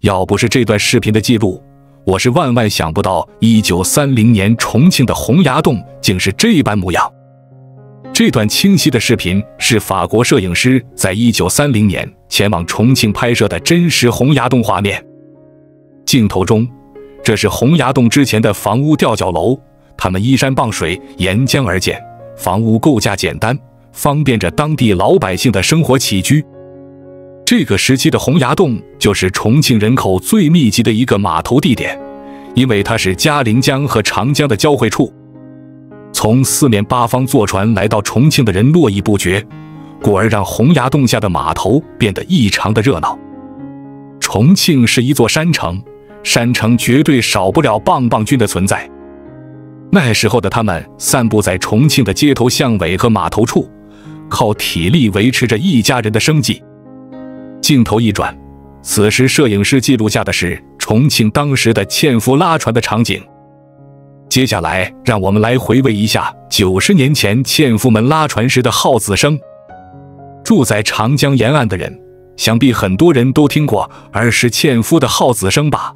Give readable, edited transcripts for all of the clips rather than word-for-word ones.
要不是这段视频的记录，我是万万想不到1930年重庆的洪崖洞竟是这般模样。这段清晰的视频是法国摄影师在1930年前往重庆拍摄的真实洪崖洞画面。镜头中，这是洪崖洞之前的房屋吊脚楼，它们依山傍水，沿江而建，房屋构架简单，方便着当地老百姓的生活起居。这个时期的洪崖洞就是重庆人口最密集的一个码头地点，因为它是嘉陵江和长江的交汇处。从四面八方坐船来到重庆的人络绎不绝，故而让洪崖洞下的码头变得异常的热闹。重庆是一座山城，山城绝对少不了棒棒军的存在。那时候的他们散布在重庆的街头巷尾和码头处，靠体力维持着一家人的生计。镜头一转，此时摄影师记录下的是重庆当时的纤夫拉船的场景。接下来让我们来回味一下90年前纤夫们拉船时的号子声。住在长江沿岸的人，想必很多人都听过儿时纤夫的号子声吧。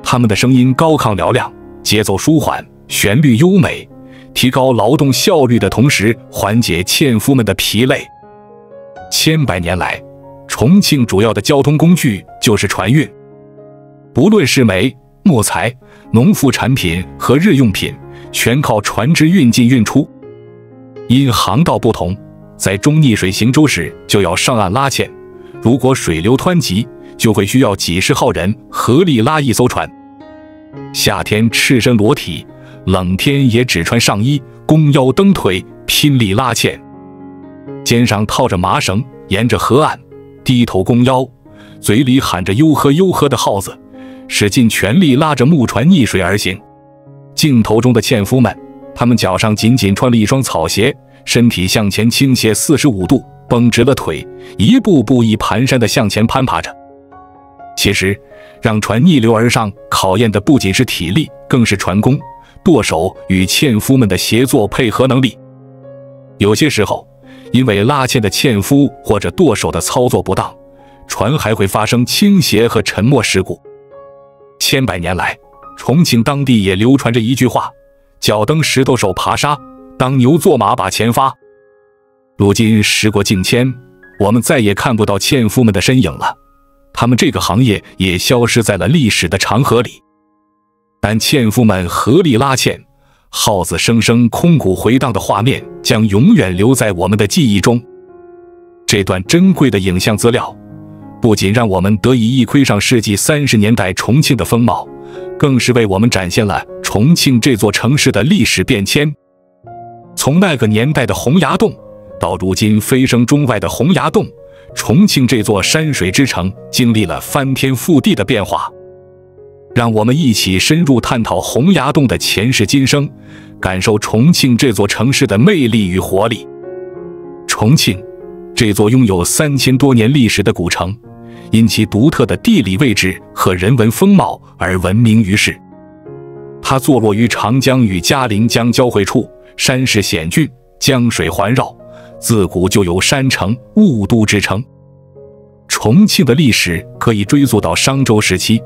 他们的声音高亢嘹亮，节奏舒缓，旋律优美，提高劳动效率的同时缓解纤夫们的疲累。千百年来，重庆主要的交通工具就是船运，不论是煤、木材、农副产品和日用品，全靠船只运进运出。因航道不同，在中逆水行舟时就要上岸拉纤，如果水流湍急，就会需要几十号人合力拉一艘船。夏天赤身裸体，冷天也只穿上衣，弓腰蹬腿，拼力拉纤，肩上套着麻绳，沿着河岸低头弓腰，嘴里喊着悠呵悠呵的号子，使尽全力拉着木船逆水而行。镜头中的纤夫们，他们脚上仅仅穿了一双草鞋，身体向前倾斜45度，绷直了腿，一步步一蹒跚地向前攀爬着。其实让船逆流而上考验的不仅是体力，更是船工、舵手与纤夫们的协作配合能力。有些时候，因为拉纤的纤夫或者舵手的操作不当，船还会发生倾斜和沉没事故。千百年来，重庆当地也流传着一句话：脚蹬石头手爬沙，当牛做马把钱发。如今时过境迁，我们再也看不到纤夫们的身影了，他们这个行业也消失在了历史的长河里。但纤夫们合力拉纤，号子声声空谷回荡的画面将永远留在我们的记忆中。这段珍贵的影像资料不仅让我们得以一窥上世纪30年代重庆的风貌，更是为我们展现了重庆这座城市的历史变迁。从那个年代的洪崖洞，到如今飞升中外的洪崖洞，重庆这座山水之城经历了翻天覆地的变化。让我们一起深入探讨洪崖洞的前世今生，感受重庆这座城市的魅力与活力。重庆这座拥有3000多年历史的古城，因其独特的地理位置和人文风貌而闻名于世。它坐落于长江与嘉陵江交汇处，山势险峻，江水环绕，自古就有山城、雾都之称。重庆的历史可以追溯到商周时期，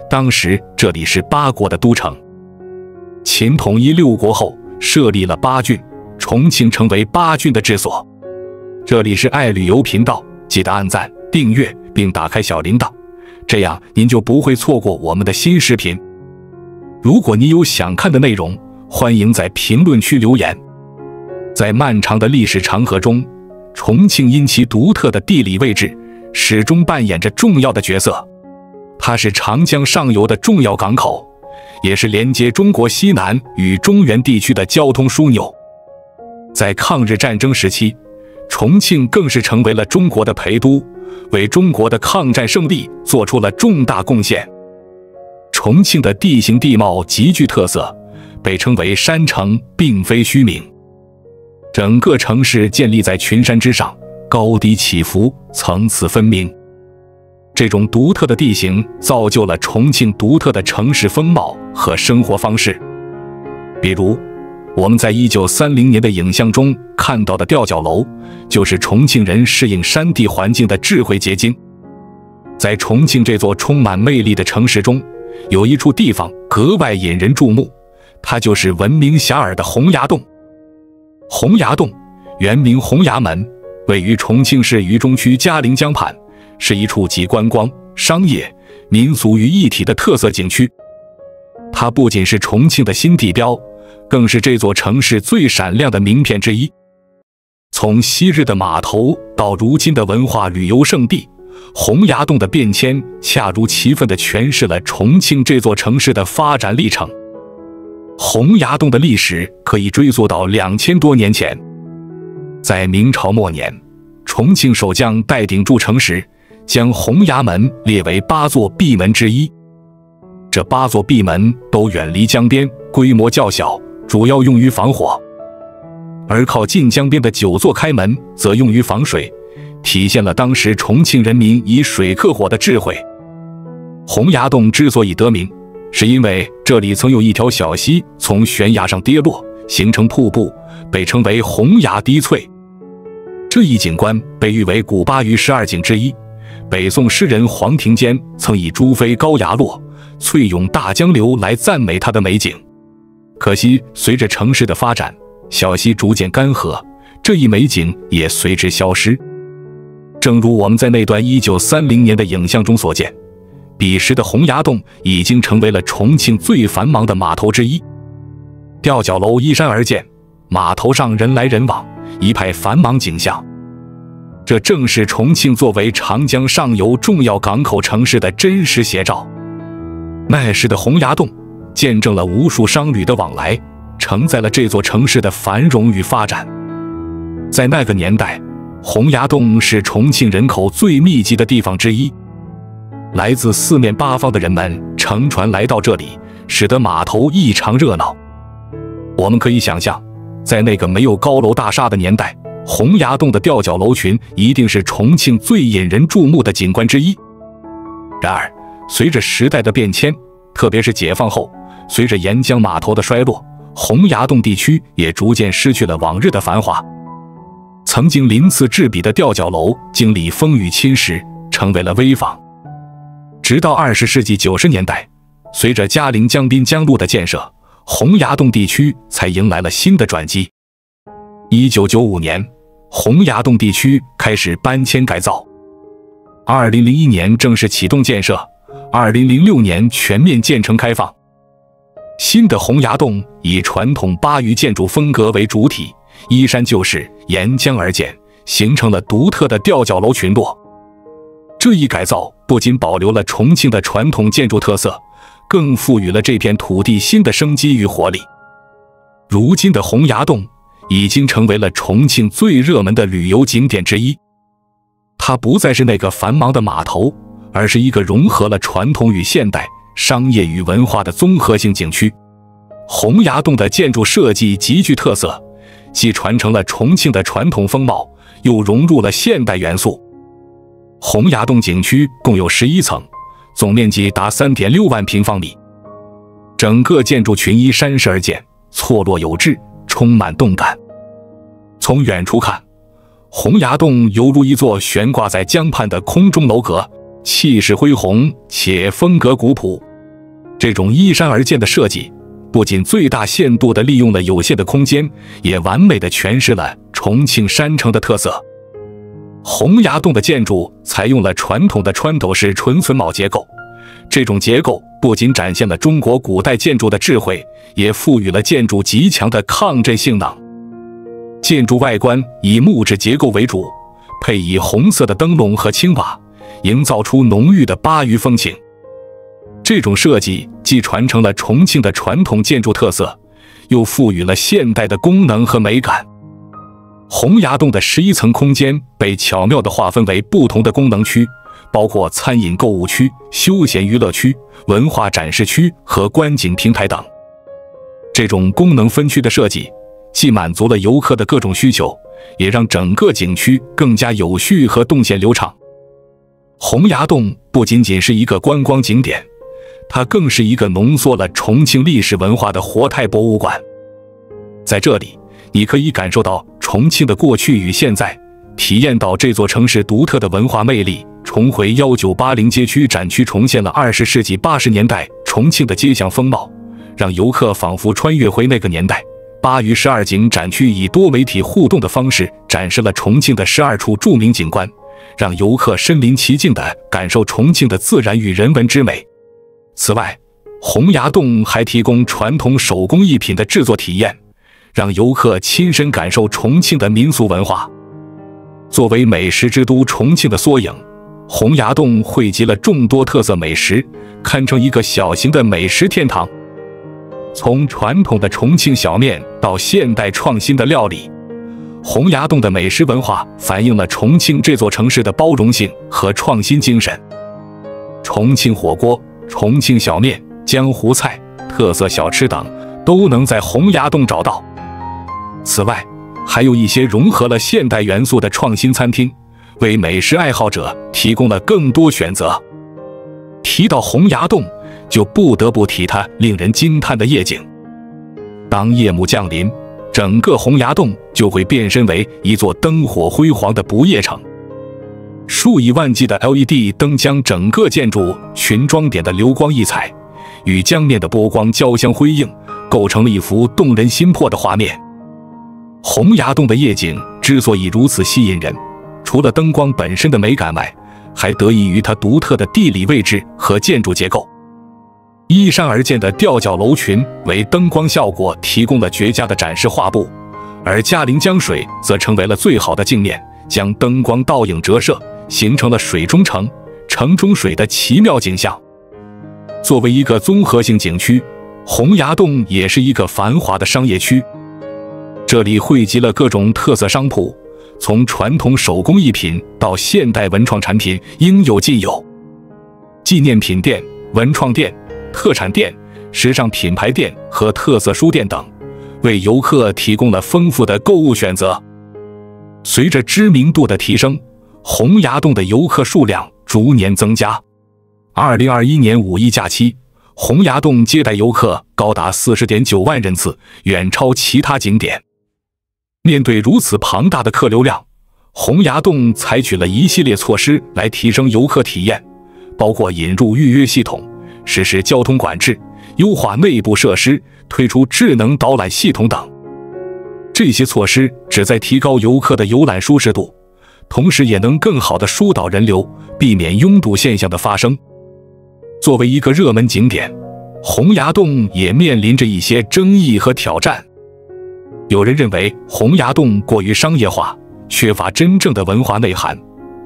当时这里是8国的都城。秦统一6国后，设立了8郡，重庆成为8郡的治所。这里是爱旅游频道，记得按赞、订阅并打开小铃铛，这样您就不会错过我们的新视频。如果你有想看的内容，欢迎在评论区留言。在漫长的历史长河中，重庆因其独特的地理位置，始终扮演着重要的角色。它是长江上游的重要港口，也是连接中国西南与中原地区的交通枢纽。在抗日战争时期，重庆更是成为了中国的陪都，为中国的抗战胜利做出了重大贡献。重庆的地形地貌极具特色，被称为山城并非虚名。整个城市建立在群山之上，高低起伏，层次分明。这种独特的地形造就了重庆独特的城市风貌和生活方式。比如，我们在1930年的影像中看到的吊脚楼，就是重庆人适应山地环境的智慧结晶。在重庆这座充满魅力的城市中，有一处地方格外引人注目，它就是闻名遐迩的洪崖洞。洪崖洞原名洪崖门，位于重庆市渝中区嘉陵江畔，是一处集观光、商业、民俗于一体的特色景区。它不仅是重庆的新地标，更是这座城市最闪亮的名片之一。从昔日的码头到如今的文化旅游胜地，洪崖洞的变迁恰如其分地诠释了重庆这座城市的发展历程。洪崖洞的历史可以追溯到2000多年前，在明朝末年，重庆守将戴鼎筑城时，将洪崖门列为8座闭门之一。这8座闭门都远离江边，规模较小，主要用于防火。而靠近江边的9座开门则用于防水，体现了当时重庆人民以水克火的智慧。洪崖洞之所以得名，是因为这里曾有一条小溪从悬崖上跌落，形成瀑布，被称为洪崖滴翠。这一景观被誉为古巴渝12景之一。北宋诗人黄庭坚曾以朱飞高崖落，翠涌大江流来赞美它的美景。可惜随着城市的发展，小溪逐渐干涸，这一美景也随之消失。正如我们在那段1930年的影像中所见，彼时的洪崖洞已经成为了重庆最繁忙的码头之一。吊脚楼依山而建，码头上人来人往，一派繁忙景象。这正是重庆作为长江上游重要港口城市的真实写照。那时的洪崖洞见证了无数商旅的往来，承载了这座城市的繁荣与发展。在那个年代，洪崖洞是重庆人口最密集的地方之一，来自四面八方的人们乘船来到这里，使得码头异常热闹。我们可以想象，在那个没有高楼大厦的年代，洪崖洞的吊脚楼群一定是重庆最引人注目的景观之一。然而，随着时代的变迁，特别是解放后，随着沿江码头的衰落，洪崖洞地区也逐渐失去了往日的繁华。曾经鳞次栉比的吊脚楼经历风雨侵蚀，成为了危坊。直到20世纪90年代，随着嘉陵江滨江路的建设，洪崖洞地区才迎来了新的转机。1995年，洪崖洞地区开始搬迁改造，2001年正式启动建设，2006年全面建成开放。新的洪崖洞以传统巴渝建筑风格为主体，依山就势，沿江而建，形成了独特的吊脚楼群落。这一改造不仅保留了重庆的传统建筑特色，更赋予了这片土地新的生机与活力。如今的洪崖洞已经成为了重庆最热门的旅游景点之一。它不再是那个繁忙的码头，而是一个融合了传统与现代、商业与文化的综合性景区。洪崖洞的建筑设计极具特色，既传承了重庆的传统风貌，又融入了现代元素。洪崖洞景区共有11层，总面积达3.6万平方米。整个建筑群依山势而建，错落有致，充满动感。从远处看，洪崖洞犹如一座悬挂在江畔的空中楼阁，气势恢宏且风格古朴。这种依山而建的设计，不仅最大限度地利用了有限的空间，也完美地诠释了重庆山城的特色。洪崖洞的建筑采用了传统的穿斗式纯榫卯结构，这种结构不仅展现了中国古代建筑的智慧，也赋予了建筑极强的抗震性能。建筑外观以木质结构为主，配以红色的灯笼和青瓦，营造出浓郁的巴渝风情。这种设计既传承了重庆的传统建筑特色，又赋予了现代的功能和美感。洪崖洞的11层空间被巧妙地划分为不同的功能区，包括餐饮购物区、休闲娱乐区、文化展示区和观景平台等。这种功能分区的设计，既满足了游客的各种需求，也让整个景区更加有序和动线流畅。洪崖洞不仅仅是一个观光景点，它更是一个浓缩了重庆历史文化的活态博物馆。在这里，你可以感受到重庆的过去与现在，体验到这座城市独特的文化魅力、重回1980街区展区，重现了20世纪80年代重庆的街巷风貌，让游客仿佛穿越回那个年代。8余12景展区以多媒体互动的方式展示了重庆的12处著名景观，让游客身临其境地感受重庆的自然与人文之美。此外，洪崖洞还提供传统手工艺品的制作体验，让游客亲身感受重庆的民俗文化。作为美食之都重庆的缩影，洪崖洞汇集了众多特色美食，堪称一个小型的美食天堂。从传统的重庆小面到现代创新的料理，洪崖洞的美食文化反映了重庆这座城市的包容性和创新精神。重庆火锅、重庆小面、江湖菜、特色小吃等都能在洪崖洞找到。此外，还有一些融合了现代元素的创新餐厅，为美食爱好者提供了更多选择。提到洪崖洞，就不得不提它令人惊叹的夜景。当夜幕降临，整个洪崖洞就会变身为一座灯火辉煌的不夜城。数以万计的 LED 灯将整个建筑群装点的流光溢彩，与江面的波光交相辉映，构成了一幅动人心魄的画面。洪崖洞的夜景之所以如此吸引人，除了灯光本身的美感外，还得益于它独特的地理位置和建筑结构。依山而建的吊脚楼群为灯光效果提供了绝佳的展示画布，而嘉陵江水则成为了最好的镜面，将灯光倒影折射，形成了水中城、城中水的奇妙景象。作为一个综合性景区，洪崖洞也是一个繁华的商业区。这里汇集了各种特色商铺，从传统手工艺品到现代文创产品应有尽有。纪念品店、文创店、特产店、时尚品牌店和特色书店等，为游客提供了丰富的购物选择。随着知名度的提升，洪崖洞的游客数量逐年增加。2021年5一假期，洪崖洞接待游客高达40.9万人次，远超其他景点。面对如此庞大的客流量，洪崖洞采取了一系列措施来提升游客体验，包括引入预约系统、实施交通管制、优化内部设施、推出智能导览系统等。这些措施旨在提高游客的游览舒适度，同时也能更好地疏导人流，避免拥堵现象的发生。作为一个热门景点，洪崖洞也面临着一些争议和挑战。有人认为洪崖洞过于商业化，缺乏真正的文化内涵。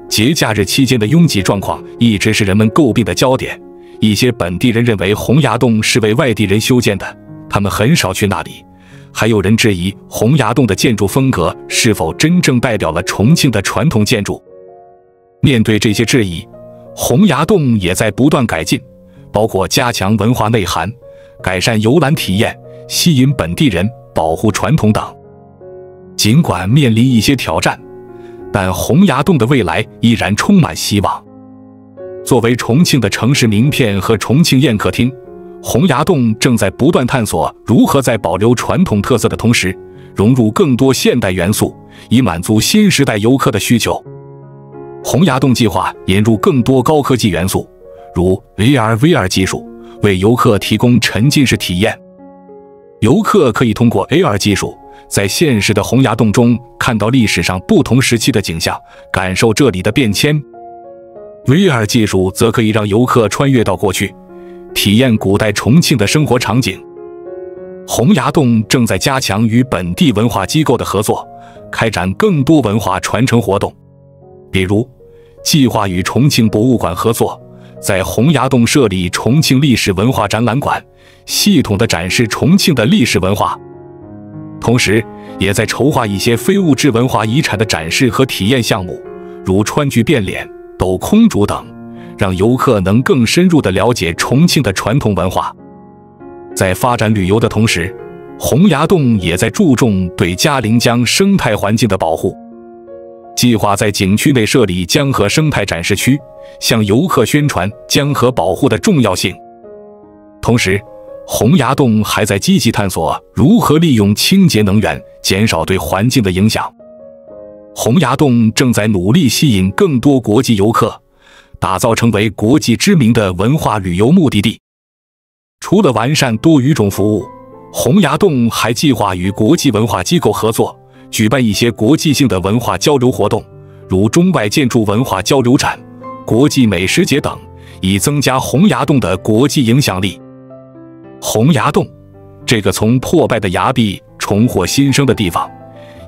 节假日期间的拥挤状况一直是人们诟病的焦点。一些本地人认为洪崖洞是为外地人修建的，他们很少去那里。还有人质疑洪崖洞的建筑风格是否真正代表了重庆的传统建筑。面对这些质疑，洪崖洞也在不断改进，包括加强文化内涵、改善游览体验、吸引本地人、保护传统等。尽管面临一些挑战，但洪崖洞的未来依然充满希望。作为重庆的城市名片和重庆宴客厅，洪崖洞正在不断探索如何在保留传统特色的同时，融入更多现代元素，以满足新时代游客的需求。洪崖洞计划引入更多高科技元素，如 AR/VR 技术，为游客提供沉浸式体验。游客可以通过 AR 技术，在现实的洪崖洞中看到历史上不同时期的景象，感受这里的变迁。VR 技术则可以让游客穿越到过去，体验古代重庆的生活场景。洪崖洞正在加强与本地文化机构的合作，开展更多文化传承活动。比如，计划与重庆博物馆合作，在洪崖洞设立重庆历史文化展览馆，系统地展示重庆的历史文化。同时，也在筹划一些非物质文化遗产的展示和体验项目，如川剧变脸、抖空竹等，让游客能更深入地了解重庆的传统文化。在发展旅游的同时，洪崖洞也在注重对嘉陵江生态环境的保护。计划在景区内设立江河生态展示区，向游客宣传江河保护的重要性。同时，洪崖洞还在积极探索如何利用清洁能源，减少对环境的影响。洪崖洞正在努力吸引更多国际游客，打造成为国际知名的文化旅游目的地。除了完善多语种服务，洪崖洞还计划与国际文化机构合作，举办一些国际性的文化交流活动，如中外建筑文化交流展、国际美食节等，以增加洪崖洞的国际影响力。洪崖洞，这个从破败的崖壁重获新生的地方，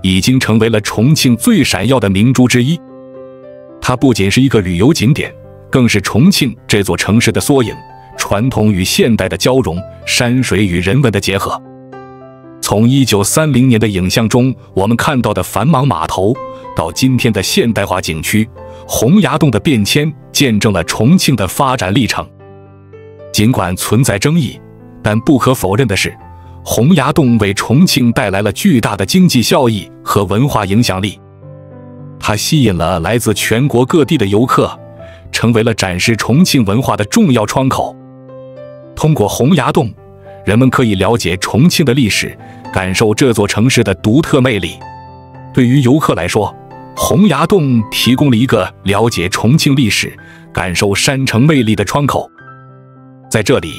已经成为了重庆最闪耀的明珠之一。它不仅是一个旅游景点，更是重庆这座城市的缩影，传统与现代的交融，山水与人文的结合。从1930年的影像中我们看到的繁忙码头，到今天的现代化景区，洪崖洞的变迁见证了重庆的发展历程。尽管存在争议，但不可否认的是，洪崖洞为重庆带来了巨大的经济效益和文化影响力。它吸引了来自全国各地的游客，成为了展示重庆文化的重要窗口。通过洪崖洞，人们可以了解重庆的历史，感受这座城市的独特魅力。对于游客来说，洪崖洞提供了一个了解重庆历史、感受山城魅力的窗口。在这里，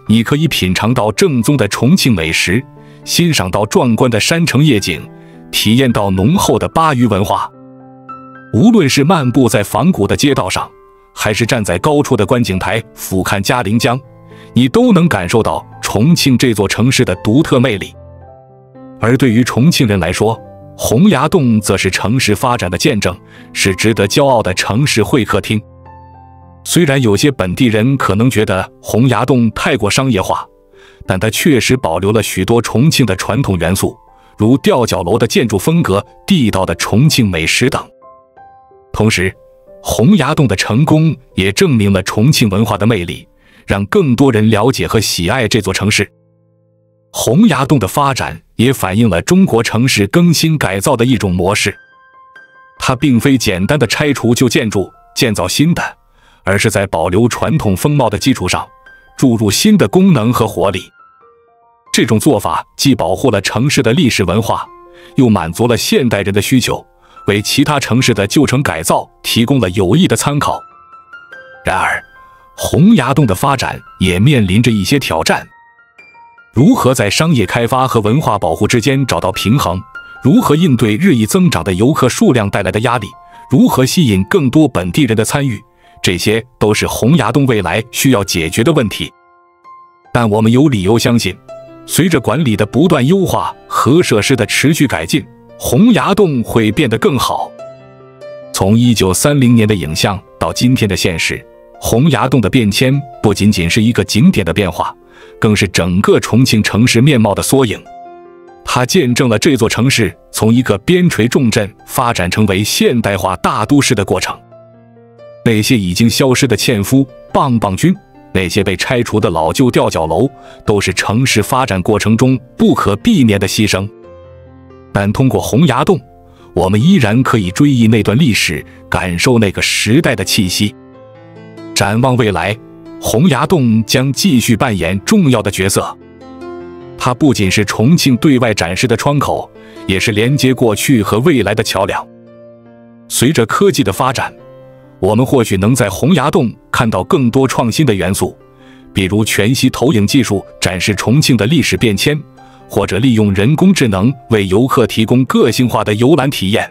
你可以品尝到正宗的重庆美食，欣赏到壮观的山城夜景，体验到浓厚的巴渝文化。无论是漫步在仿古的街道上，还是站在高处的观景台俯瞰嘉陵江，你都能感受到重庆这座城市的独特魅力。而对于重庆人来说，洪崖洞则是城市发展的见证，是值得骄傲的城市会客厅。虽然有些本地人可能觉得洪崖洞太过商业化，但它确实保留了许多重庆的传统元素，如吊脚楼的建筑风格、地道的重庆美食等。同时，洪崖洞的成功也证明了重庆文化的魅力，让更多人了解和喜爱这座城市。洪崖洞的发展也反映了中国城市更新改造的一种模式。它并非简单的拆除旧建筑，建造新的，而是在保留传统风貌的基础上，注入新的功能和活力。这种做法既保护了城市的历史文化，又满足了现代人的需求，为其他城市的旧城改造提供了有益的参考。然而，洪崖洞的发展也面临着一些挑战。如何在商业开发和文化保护之间找到平衡？如何应对日益增长的游客数量带来的压力？如何吸引更多本地人的参与？这些都是洪崖洞未来需要解决的问题。但我们有理由相信，随着管理的不断优化和设施的持续改进，洪崖洞会变得更好。从1930年的影像到今天的现实，洪崖洞的变迁不仅仅是一个景点的变化，更是整个重庆城市面貌的缩影。它见证了这座城市从一个边陲重镇发展成为现代化大都市的过程。那些已经消失的纤夫、棒棒军，那些被拆除的老旧吊脚楼，都是城市发展过程中不可避免的牺牲。但通过洪崖洞，我们依然可以追忆那段历史，感受那个时代的气息。展望未来，洪崖洞将继续扮演重要的角色。它不仅是重庆对外展示的窗口，也是连接过去和未来的桥梁。随着科技的发展，我们或许能在洪崖洞看到更多创新的元素，比如全息投影技术展示重庆的历史变迁，或者利用人工智能为游客提供个性化的游览体验。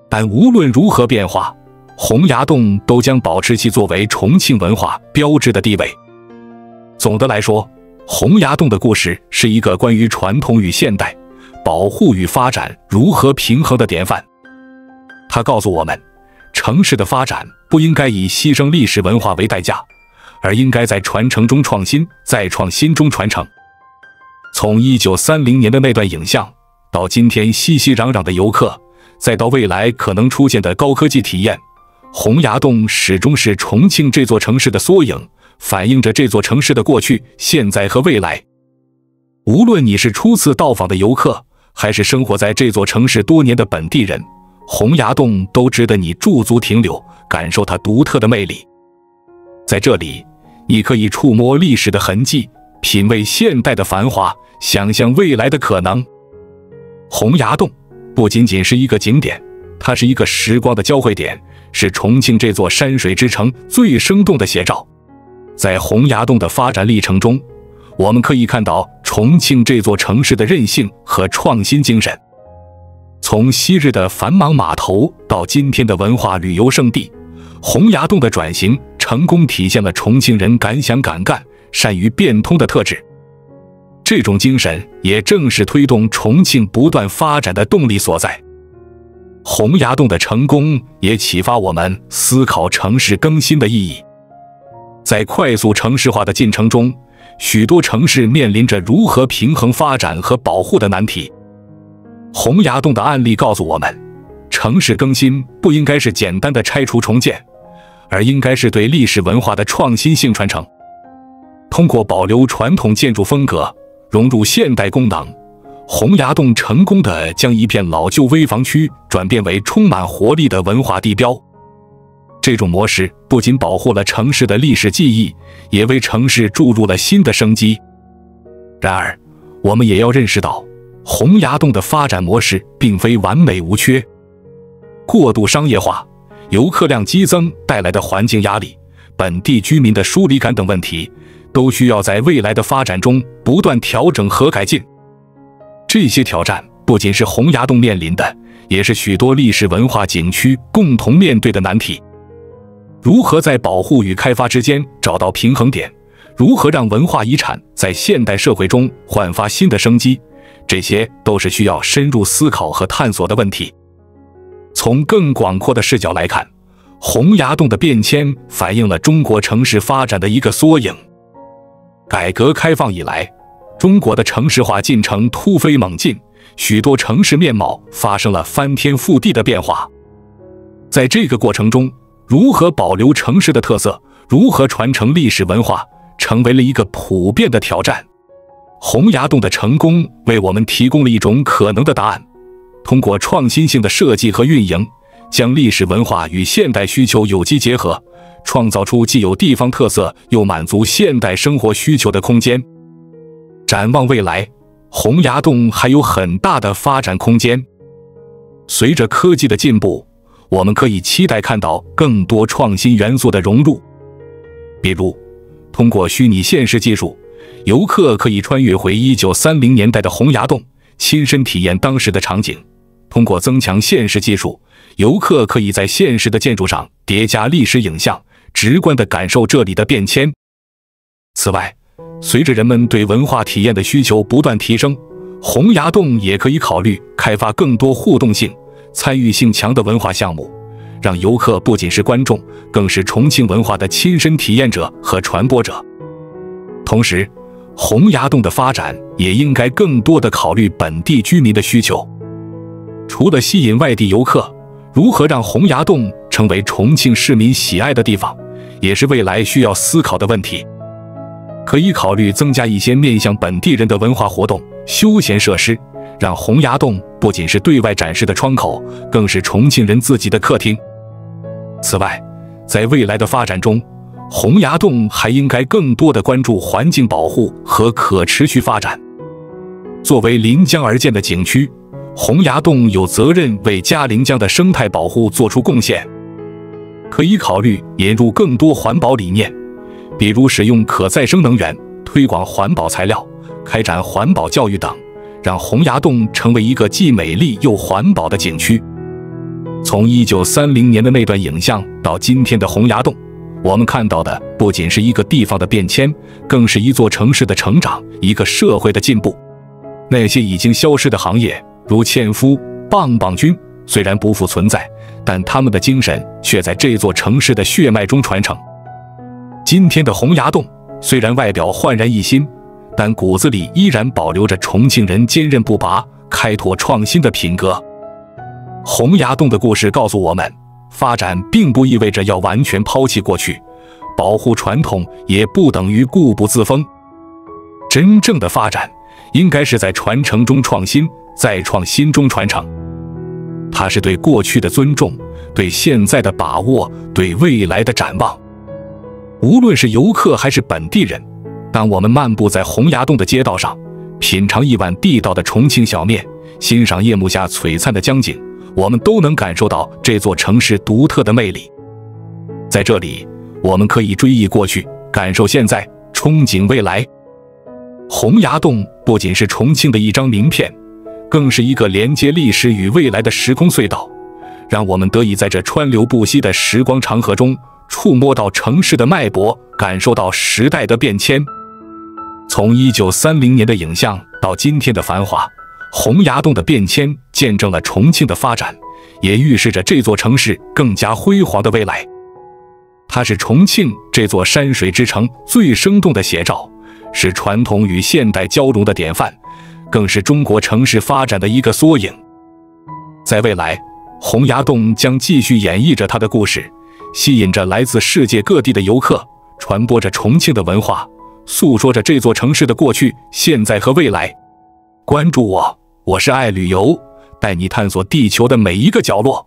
但无论如何变化，洪崖洞都将保持其作为重庆文化标志的地位。总的来说，洪崖洞的故事是一个关于传统与现代、保护与发展如何平衡的典范。它告诉我们，城市的发展不应该以牺牲历史文化为代价，而应该在传承中创新，在创新中传承。从1930年的那段影像，到今天熙熙攘攘的游客，再到未来可能出现的高科技体验，洪崖洞始终是重庆这座城市的缩影，反映着这座城市的过去、现在和未来。无论你是初次到访的游客，还是生活在这座城市多年的本地人，洪崖洞都值得你驻足停留，感受它独特的魅力。在这里，你可以触摸历史的痕迹，品味现代的繁华，想象未来的可能。洪崖洞不仅仅是一个景点，它是一个时光的交汇点，是重庆这座山水之城最生动的写照。在洪崖洞的发展历程中，我们可以看到重庆这座城市的韧性和创新精神。从昔日的繁忙码头到今天的文化旅游胜地，洪崖洞的转型成功体现了重庆人敢想敢干、善于变通的特质。这种精神也正是推动重庆不断发展的动力所在。洪崖洞的成功也启发我们思考城市更新的意义。在快速城市化的进程中，许多城市面临着如何平衡发展和保护的难题。洪崖洞的案例告诉我们，城市更新不应该是简单的拆除重建，而应该是对历史文化的创新性传承。通过保留传统建筑风格，融入现代功能，洪崖洞成功地将一片老旧危房区转变为充满活力的文化地标。这种模式不仅保护了城市的历史记忆，也为城市注入了新的生机。然而，我们也要认识到，洪崖洞的发展模式并非完美无缺。过度商业化、游客量激增带来的环境压力、本地居民的疏离感等问题，都需要在未来的发展中不断调整和改进。这些挑战不仅是洪崖洞面临的，也是许多历史文化景区共同面对的难题。如何在保护与开发之间找到平衡点？如何让文化遗产在现代社会中焕发新的生机？这些都是需要深入思考和探索的问题。从更广阔的视角来看，洪崖洞的变迁反映了中国城市发展的一个缩影。改革开放以来，中国的城市化进程突飞猛进，许多城市面貌发生了翻天覆地的变化。在这个过程中，如何保留城市的特色，如何传承历史文化，成为了一个普遍的挑战。洪崖洞的成功为我们提供了一种可能的答案：通过创新性的设计和运营，将历史文化与现代需求有机结合，创造出既有地方特色又满足现代生活需求的空间。展望未来，洪崖洞还有很大的发展空间。随着科技的进步，我们可以期待看到更多创新元素的融入。比如，通过虚拟现实技术，游客可以穿越回1930年代的洪崖洞，亲身体验当时的场景。通过增强现实技术，游客可以在现实的建筑上叠加历史影像，直观地感受这里的变迁。此外，随着人们对文化体验的需求不断提升，洪崖洞也可以考虑开发更多互动性、参与性强的文化项目，让游客不仅是观众，更是重庆文化的亲身体验者和传播者。同时，洪崖洞的发展也应该更多地考虑本地居民的需求。除了吸引外地游客，如何让洪崖洞成为重庆市民喜爱的地方，也是未来需要思考的问题。可以考虑增加一些面向本地人的文化活动、休闲设施，让洪崖洞不仅是对外展示的窗口，更是重庆人自己的客厅。此外，在未来的发展中，洪崖洞还应该更多地关注环境保护和可持续发展。作为临江而建的景区，洪崖洞有责任为嘉陵江的生态保护做出贡献。可以考虑引入更多环保理念，比如使用可再生能源、推广环保材料、开展环保教育等，让洪崖洞成为一个既美丽又环保的景区。从1930年的那段影像到今天的洪崖洞，我们看到的不仅是一个地方的变迁，更是一座城市的成长，一个社会的进步。那些已经消失的行业，如纤夫、棒棒军，虽然不复存在，但他们的精神却在这座城市的血脉中传承。今天的洪崖洞虽然外表焕然一新，但骨子里依然保留着重庆人坚韧不拔、开拓创新的品格。洪崖洞的故事告诉我们，发展并不意味着要完全抛弃过去，保护传统也不等于固步自封。真正的发展应该是在传承中创新，在创新中传承。它是对过去的尊重，对现在的把握，对未来的展望。无论是游客还是本地人，当我们漫步在洪崖洞的街道上，品尝一碗地道的重庆小面，欣赏夜幕下璀璨的江景，我们都能感受到这座城市独特的魅力。在这里，我们可以追忆过去，感受现在，憧憬未来。洪崖洞不仅是重庆的一张名片，更是一个连接历史与未来的时空隧道，让我们得以在这川流不息的时光长河中触摸到城市的脉搏，感受到时代的变迁。从1930年的影像到今天的繁华，洪崖洞的变迁见证了重庆的发展，也预示着这座城市更加辉煌的未来。它是重庆这座山水之城最生动的写照，是传统与现代交融的典范，更是中国城市发展的一个缩影。在未来，洪崖洞将继续演绎着它的故事，吸引着来自世界各地的游客，传播着重庆的文化，诉说着这座城市的过去、现在和未来。关注我，我是爱旅游，带你探索地球的每一个角落。